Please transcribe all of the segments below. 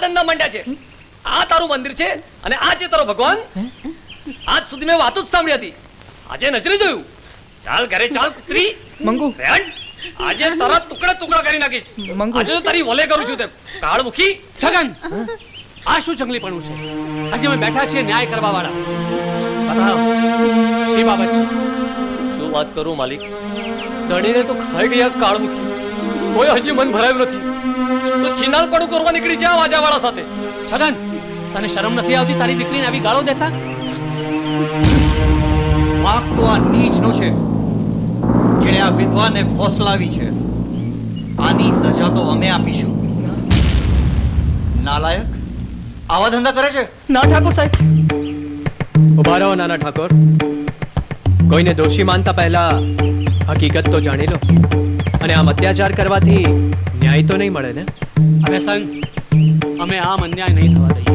ધંધા માંડ્યા છે. આ તારું મંદિર છે અને આ છે તારો ભગવાન. આજ સુધી મેં વાતો જ સાંભળી હતી, આજે નજરે જોયું. ચાલ ઘરે ચાલ કુતરી. મંગુ આજે તારા ટુકડા ટુકડા કરી નાખીશ. આજે તો તારી વલે કરું છું. તે કાળ મુખી છગન, આ શું જંગલીપણું છે? આજે અમે બેઠા છીએ ન્યાય કરવા વાળા. બતાવ, શી બાબત છે? શું વાત કરું માલિક, ધણીને તો ખાઈ ગયા કાળ મુખી, તોય હજી મન ભરાયું નથી. તો ચિનાલ પડું કરવા નીકળી જા વાજાવાળા સાથે. છગન, તને શરમ નથી આવતી તારી દીકરીને આવી ગાળો દેતા? વાંક તો આ નીચનો છે જેણે આ વિધવાને ફોસલાવી છે. આની સજા તો અમે આપીશું. નાલાયક આવા ધંધા કરે છે. ના ઠાકોર સાહેબ. ઉભા રહો નાના ઠાકોર. કોઈને દોષી માનતા પહેલા હકીકત તો જાણી લો. અને આમ અત્યાચાર કરવાથી ન્યાય તો નહીં મળે ને? અરે સંગ, અમે આમ અન્યાય નહીં થવા દઈએ.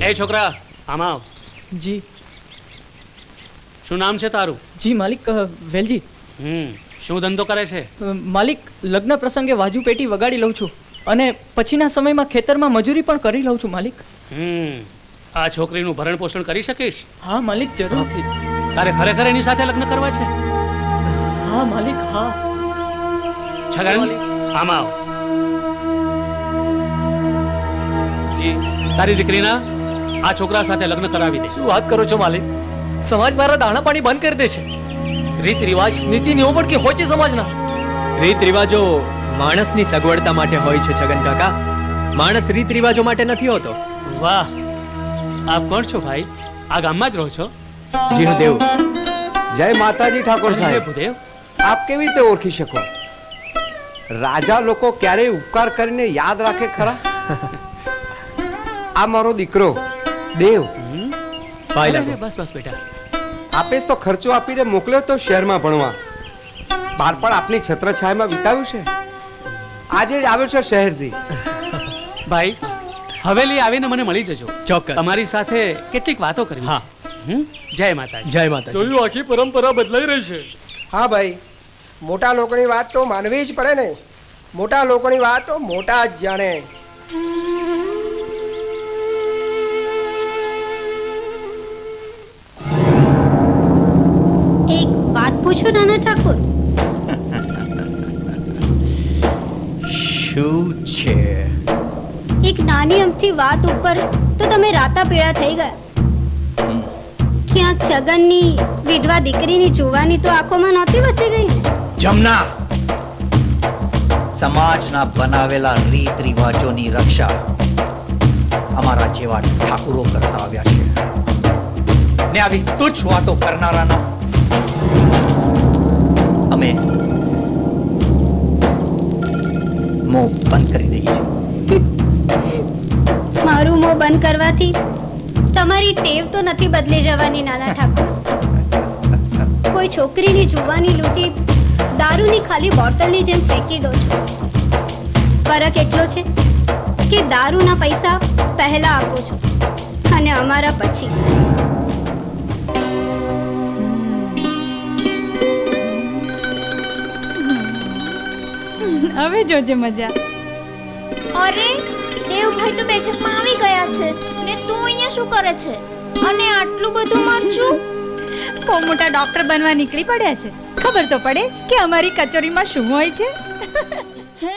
એ છોકરા, આમ આવ. જી શું નામ છે તારું? જી માલિક, વેલજી. શું ધંધો કરે છે? માલિક, લગ્ન પ્રસંગે વાજુ પેટી વગાડી લઉં છું અને પછીના સમયમાં ખેતરમાં મજૂરી પણ કરી લઉં છું માલિક. આ છોકરીનું ભરણ પોષણ કરી શકીશ? હા માલિક, જરૂરથી. તારે ખરેખર એની સાથે લગ્ન કરવા છે? હા માલિક, હા. છગન, આમ આવ. જી તારી દીકરીના આ છોકરા સાથે લગ્ન કરાવી દે. શું વાત કરો છો માલિક? સમાજ મારા દાણા પાણી બંધ કરી દે છે. રીત રિવાજ નીતિ નિયમો પણ કે હોય છે સમાજના. રીત રિવાજો માણસની સગવડતા માટે હોય છે છગન કાકા. માણસ રીત રિવાજો માટે નથી હોતો. વાહ, આપ કોણ છો ભાઈ? આ ગામમાં જ રહો છો? જી હું દેવ. જય માતાજી ઠાકોર સાહેબ. ભૂદેવ, આપ કેવી રીતે ઓળખી શકો? રાજા લોકો ક્યારેય ઉપકાર કરીને યાદ રાખે ખરા? આ મારો દીકરો દેવ. ભાઈ લાગો. બસ બસ બેટા. આપે જ તો ખર્ચો આપીને મોકલ્યો તો શહેરમાં ભણવા. બાળપણ આપની છત્રછાયામાં વિતાવ્યું છે. આજે જ આવ્યો છે શહેરથી. ભાઈ, હવેલી આવીને મને મળી જજો. ચોક્કસ. તમારી સાથે કેટલીક વાતો કરવી હા. છે. જય માતાજી. જય માતાજી. જોયું, આખી પરંપરા બદલાઈ રહી છે. હા ભાઈ, મોટા લોકોની વાત તો માનવી જ પડે ને. મોટા લોકોની વાત તો મોટા જ જાણે. એક વાત પૂછું નાના ઠાકોર? શું છે? એક નાની અમથી વાત ઉપર તો તમે રાતા પીળા થઈ ગયા. ક્યાંક છગનની વિધવા દીકરીની જોવાની તો આંખોમાં નહોતી વસી ગઈ ને? જમના સમાજના બનાવેલા રીત રિવાજોની રક્ષા અમારા જેવા ઠાકુરો કરતા આવ્યા છે ને આવી તુચ્છ વાતો કરનારાના અમે મોં બંધ કરી દઈએ છીએ. મારું મોં બંધ કરવાથી તમારી ટેવ તો નથી બદલી જવાની નાના ઠાકોર. કોઈ છોકરીની જુવાની લૂંટી દારૂની ખાલી બોટલની જેમ ફેંકી દો છો. ફરક એટલો છે કે દારૂના પૈસા પહેલા આપો છો અને અમારા પછી. હવે જોજે મજા. અરે દેવભાઈ તો બેઠકમાં આવી ગયા છે ને તું અહીંયા શું કરે છે? અને આટલું બધું મરચું? બહુ મોટા ડોક્ટર બનવા નીકળી પડ્યા છે. ખબર તો પડે કે અમારી કચોરીમાં શું હોય છે. હે